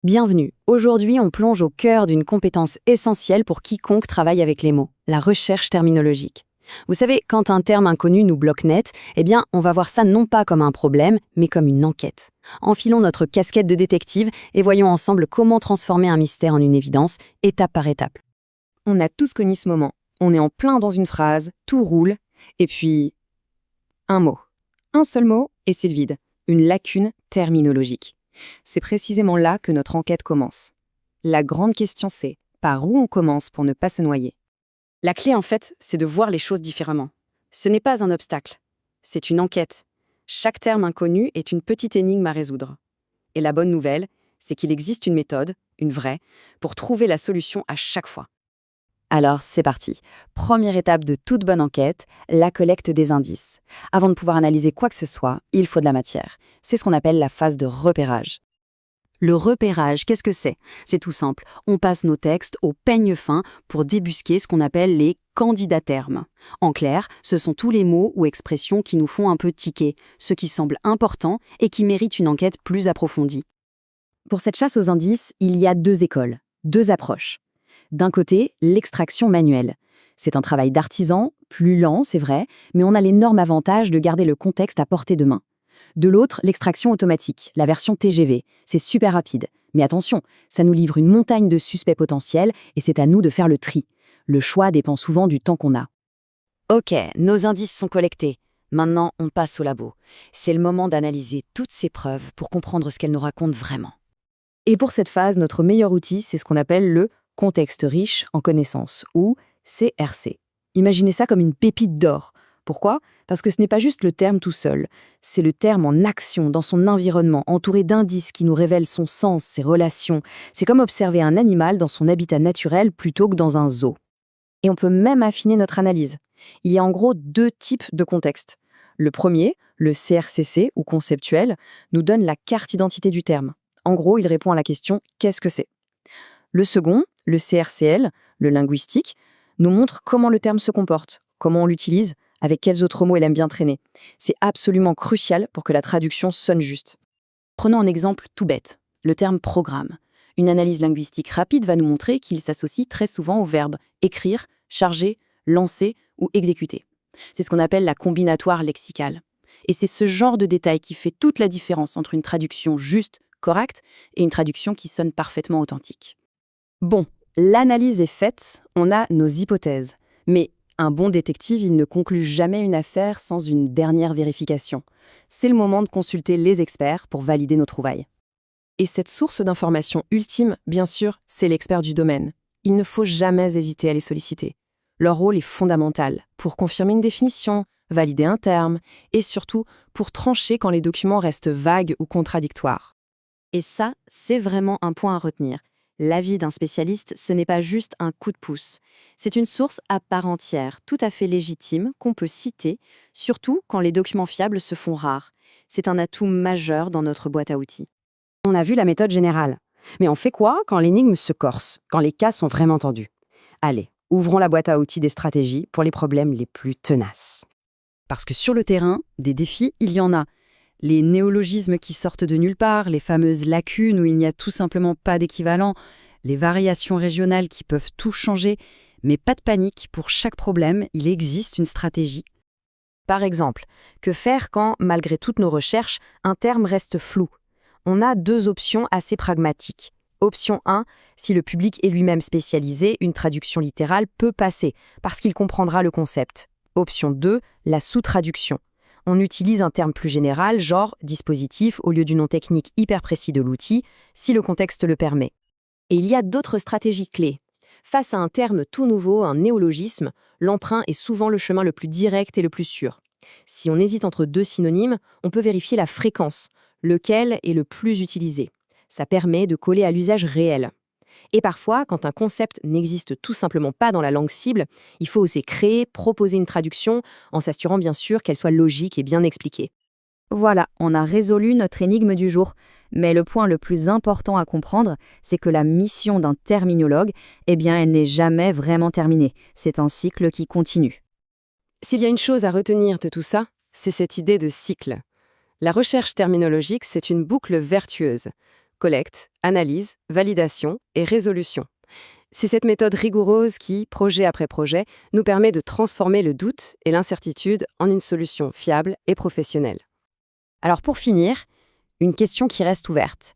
Bienvenue. Aujourd'hui, on plonge au cœur d'une compétence essentielle pour quiconque travaille avec les mots, la recherche terminologique. Vous savez, quand un terme inconnu nous bloque net, on va voir ça non pas comme un problème, mais comme une enquête. Enfilons notre casquette de détective et voyons ensemble comment transformer un mystère en une évidence, étape par étape. On a tous connu ce moment. On est en plein dans une phrase, tout roule, et puis un mot. Un seul mot, et c'est le vide. Une lacune terminologique. C'est précisément là que notre enquête commence. La grande question c'est, par où on commence pour ne pas se noyer? La clé, en fait, c'est de voir les choses différemment. Ce n'est pas un obstacle, c'est une enquête. Chaque terme inconnu est une petite énigme à résoudre. Et la bonne nouvelle, c'est qu'il existe une méthode, une vraie, pour trouver la solution à chaque fois. Alors, c'est parti. Première étape de toute bonne enquête, la collecte des indices. Avant de pouvoir analyser quoi que ce soit, il faut de la matière. C'est ce qu'on appelle la phase de repérage. Le repérage, qu'est-ce que c'est? C'est tout simple. On passe nos textes au peigne fin pour débusquer ce qu'on appelle les candidats termes. En clair, ce sont tous les mots ou expressions qui nous font un peu tiquer, ceux qui semblent importants et qui méritent une enquête plus approfondie. Pour cette chasse aux indices, il y a deux écoles, deux approches. D'un côté, l'extraction manuelle. C'est un travail d'artisan, plus lent, c'est vrai, mais on a l'énorme avantage de garder le contexte à portée de main. De l'autre, l'extraction automatique, la version TGV. C'est super rapide. Mais attention, ça nous livre une montagne de suspects potentiels et c'est à nous de faire le tri. Le choix dépend souvent du temps qu'on a. Ok, nos indices sont collectés. Maintenant, on passe au labo. C'est le moment d'analyser toutes ces preuves pour comprendre ce qu'elles nous racontent vraiment. Et pour cette phase, notre meilleur outil, c'est ce qu'on appelle le contexte riche en connaissances, ou CRC. Imaginez ça comme une pépite d'or. Pourquoi? Parce que ce n'est pas juste le terme tout seul, c'est le terme en action, dans son environnement, entouré d'indices qui nous révèlent son sens, ses relations. C'est comme observer un animal dans son habitat naturel plutôt que dans un zoo. Et on peut même affiner notre analyse. Il y a en gros deux types de contextes. Le premier, le CRCC, ou conceptuel, nous donne la carte d'identité du terme. En gros, il répond à la question « qu'est-ce que c'est ?» Le second, le CRCL, le linguistique, nous montre comment le terme se comporte, comment on l'utilise, avec quels autres mots il aime bien traîner. C'est absolument crucial pour que la traduction sonne juste. Prenons un exemple tout bête, le terme programme. Une analyse linguistique rapide va nous montrer qu'il s'associe très souvent au verbe écrire, charger, lancer ou exécuter. C'est ce qu'on appelle la combinatoire lexicale. Et c'est ce genre de détail qui fait toute la différence entre une traduction juste, correcte, et une traduction qui sonne parfaitement authentique. Bon, l'analyse est faite, on a nos hypothèses. Mais un bon détective, il ne conclut jamais une affaire sans une dernière vérification. C'est le moment de consulter les experts pour valider nos trouvailles. Et cette source d'information ultime, bien sûr, c'est l'expert du domaine. Il ne faut jamais hésiter à les solliciter. Leur rôle est fondamental pour confirmer une définition, valider un terme, et surtout pour trancher quand les documents restent vagues ou contradictoires. Et ça, c'est vraiment un point à retenir. L'avis d'un spécialiste, ce n'est pas juste un coup de pouce. C'est une source à part entière, tout à fait légitime, qu'on peut citer, surtout quand les documents fiables se font rares. C'est un atout majeur dans notre boîte à outils. On a vu la méthode générale. Mais on fait quoi quand l'énigme se corse, quand les cas sont vraiment tendus? Allez, ouvrons la boîte à outils des stratégies pour les problèmes les plus tenaces. Parce que sur le terrain, des défis, il y en a. Les néologismes qui sortent de nulle part, les fameuses lacunes où il n'y a tout simplement pas d'équivalent, les variations régionales qui peuvent tout changer, mais pas de panique, pour chaque problème, il existe une stratégie. Par exemple, que faire quand, malgré toutes nos recherches, un terme reste flou? On a deux options assez pragmatiques. Option 1, si le public est lui-même spécialisé, une traduction littérale peut passer, parce qu'il comprendra le concept. Option 2, la sous-traduction. On utilise un terme plus général, genre dispositif, au lieu du nom technique hyper précis de l'outil, si le contexte le permet. Et il y a d'autres stratégies clés. Face à un terme tout nouveau, un néologisme, l'emprunt est souvent le chemin le plus direct et le plus sûr. Si on hésite entre deux synonymes, on peut vérifier la fréquence, lequel est le plus utilisé. Ça permet de coller à l'usage réel. Et parfois, quand un concept n'existe tout simplement pas dans la langue cible, il faut oser créer, proposer une traduction, en s'assurant bien sûr qu'elle soit logique et bien expliquée. Voilà, on a résolu notre énigme du jour. Mais le point le plus important à comprendre, c'est que la mission d'un terminologue, elle n'est jamais vraiment terminée. C'est un cycle qui continue. S'il y a une chose à retenir de tout ça, c'est cette idée de cycle. La recherche terminologique, c'est une boucle vertueuse. collecte, analyse, validation et résolution. C'est cette méthode rigoureuse qui, projet après projet, nous permet de transformer le doute et l'incertitude en une solution fiable et professionnelle. Alors pour finir, une question qui reste ouverte.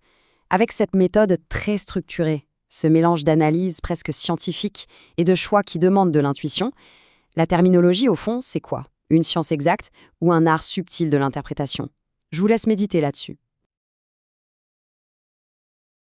Avec cette méthode très structurée, ce mélange d'analyse presque scientifique et de choix qui demande de l'intuition, la terminologie, au fond, c'est quoi? Une science exacte ou un art subtil de l'interprétation? Je vous laisse méditer là-dessus.